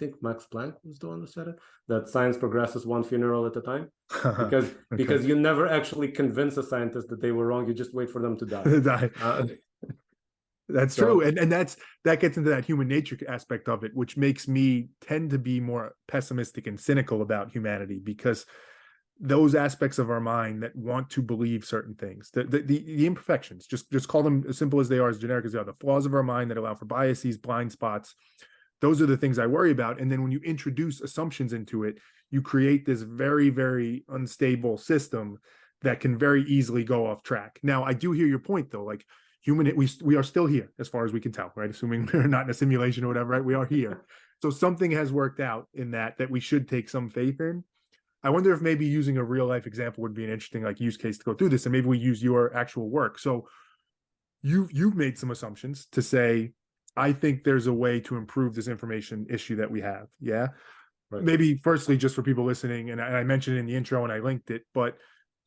think Max Planck was the one who said it, that science progresses one funeral at a time. Because Okay. because you never actually convince a scientist that they were wrong. You just wait for them to die. That's true. And that gets into that human nature aspect of it, which makes me tend to be more pessimistic and cynical about humanity, because those aspects of our mind that want to believe certain things, the imperfections, just call them as simple as they are, as generic as they are, the flaws of our mind that allow for biases, blind spots, those are the things I worry about. And then when you introduce assumptions into it, you create this very, very unstable system that can very easily go off track. Now, I do hear your point, though. Like, we are still here, as far as we can tell, right? Assuming we're not in a simulation or whatever, right? We are here. So something has worked out in that we should take some faith in. I wonder if maybe using a real life example would be an interesting use case to go through this, and maybe we use your actual work. So you've made some assumptions to say, I think there's a way to improve this information issue that we have. Yeah. Right. Maybe firstly, just for people listening, and I mentioned it in the intro and I linked it, but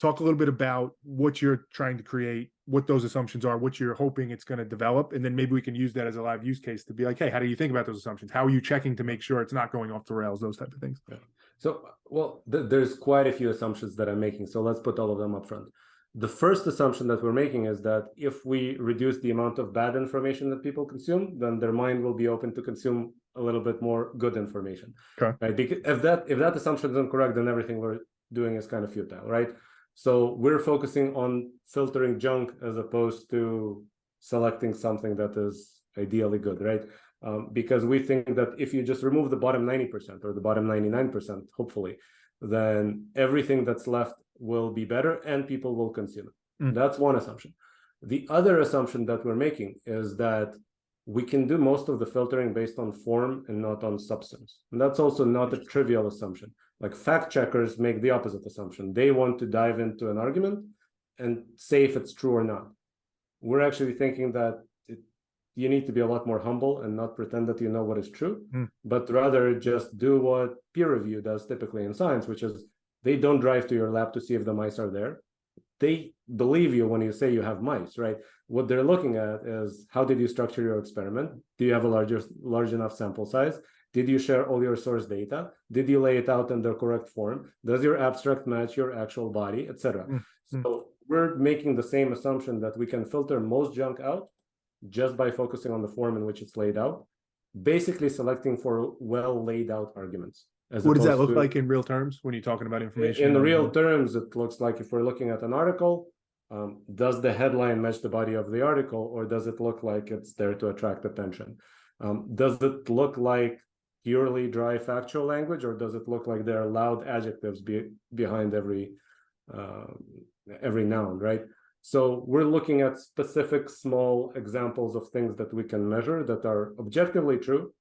talk a little bit about what you're trying to create, what those assumptions are, what you're hoping it's going to develop. And then maybe we can use that as a live use case to be like, hey, how do you think about those assumptions? How are you checking to make sure it's not going off the rails, those type of things? Yeah. So, well, there's quite a few assumptions that I'm making. So let's put all of them up front. The first assumption that we're making is that if we reduce the amount of bad information that people consume, then their mind will be open to consume a little bit more good information. Okay. Right? Because if that assumption is incorrect, then everything we're doing is kind of futile, right? So we're focusing on filtering junk as opposed to selecting something that is ideally good, right? Because we think that if you just remove the bottom 90% or the bottom 99%, hopefully, then everything that's left will be better and people will consume it. That's one assumption. The other assumption that we're making is that we can do most of the filtering based on form and not on substance. And that's also not a trivial assumption. Like, fact checkers make the opposite assumption. They want to dive into an argument and say if it's true or not. We're actually thinking that you need to be a lot more humble and not pretend that you know what is true, but rather just do what peer review does typically in science, which is they don't drive to your lab to see if the mice are there. They believe you when you say you have mice, right? What they're looking at is, how did you structure your experiment? Do you have a large enough sample size? Did you share all your source data? Did you lay it out in the correct form? Does your abstract match your actual body, etc.? So we're making the same assumption that we can filter most junk out just by focusing on the form in which it's laid out, basically selecting for well laid out arguments. What does that look like in real terms when you're talking about information? In real terms, it looks like, if we're looking at an article, does the headline match the body of the article, or does it look like it's there to attract attention? Does it look like purely dry factual language, or does it look like there are loud adjectives behind every noun, right? So we're looking at specific small examples of things that we can measure that are objectively true,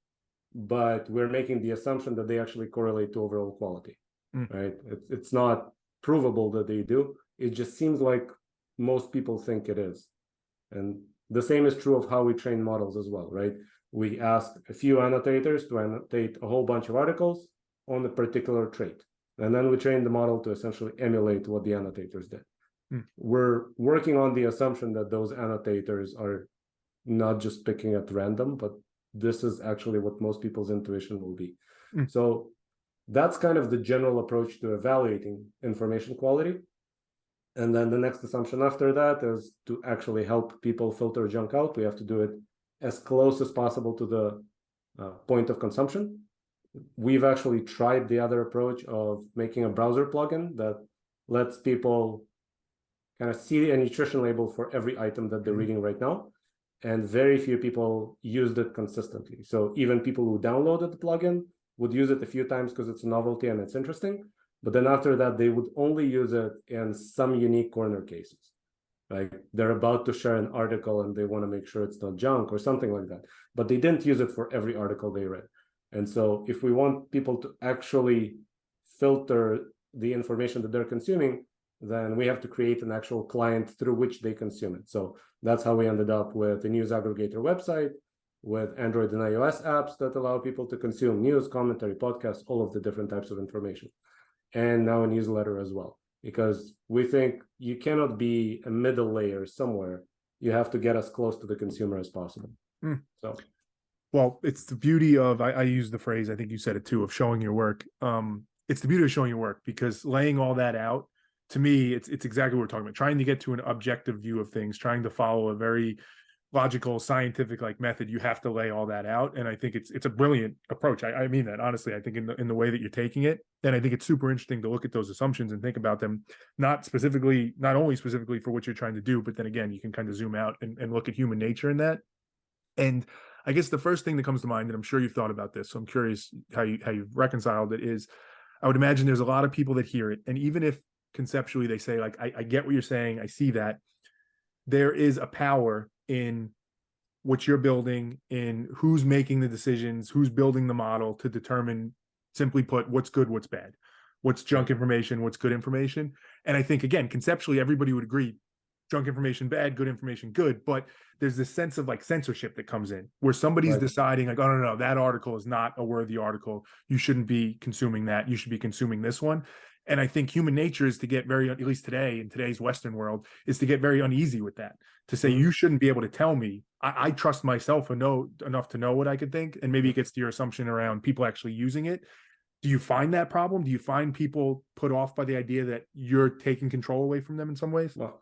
but we're making the assumption that they actually correlate to overall quality, right? It's not provable that they do. It just seems like most people think it is. And the same is true of how we train models as well, right? We ask a few annotators to annotate a whole bunch of articles on a particular trait. And then we train the model to essentially emulate what the annotators did. We're working on the assumption that those annotators are not just picking at random, but this is actually what most people's intuition will be. So that's kind of the general approach to evaluating information quality. And then the next assumption after that is to actually help people filter junk out. We have to do it as close as possible to the point of consumption. We've actually tried the other approach of making a browser plugin that lets people kind of see a nutrition label for every item that they're reading right now. And very few people used it consistently. So even people who downloaded the plugin would use it a few times because it's a novelty and it's interesting. But then after that, they would only use it in some unique corner cases. Like, they're about to share an article and they want to make sure it's not junk or something like that. But they didn't use it for every article they read. And so if we want people to actually filter the information that they're consuming, then we have to create an actual client through which they consume it. So that's how we ended up with a news aggregator website, with Android and iOS apps that allow people to consume news, commentary, podcasts, all of the different types of information. And now a newsletter as well, because we think you cannot be a middle layer somewhere. You have to get as close to the consumer as possible. So Well, it's the beauty of, I use the phrase, I think you said it too, of showing your work. It's the beauty of showing your work, because laying all that out, to me, it's exactly what we're talking about. Trying to get to an objective view of things, trying to follow a very logical, scientific like method. You have to lay all that out. And I think it's a brilliant approach. I mean that honestly. I think in the way that you're taking it. And I think it's super interesting to look at those assumptions and think about them, not only specifically for what you're trying to do, but then again, you can kind of zoom out and look at human nature in that. And I guess the first thing that comes to mind, and I'm sure you've thought about this, so I'm curious how you've reconciled it, is I would imagine there's a lot of people that hear it, and even if conceptually they say, like, I get what you're saying, I see that, there is a power in what you're building, in who's making the decisions, who's building the model to determine, simply put, what's good, what's bad, what's junk information, what's good information. And I think, again, conceptually, everybody would agree, junk information bad, good information good, but there's this sense of like censorship that comes in where somebody's deciding like, oh no, that article is not a worthy article, you shouldn't be consuming that, you should be consuming this one. And I think human nature is to get very, at least today in today's Western world, is to get very uneasy with that, to say, you shouldn't be able to tell me. I trust myself enough to know what I could think. And maybe it gets to your assumption around people actually using it. Do you find that problem? Do you find people put off by the idea that you're taking control away from them in some ways? Well,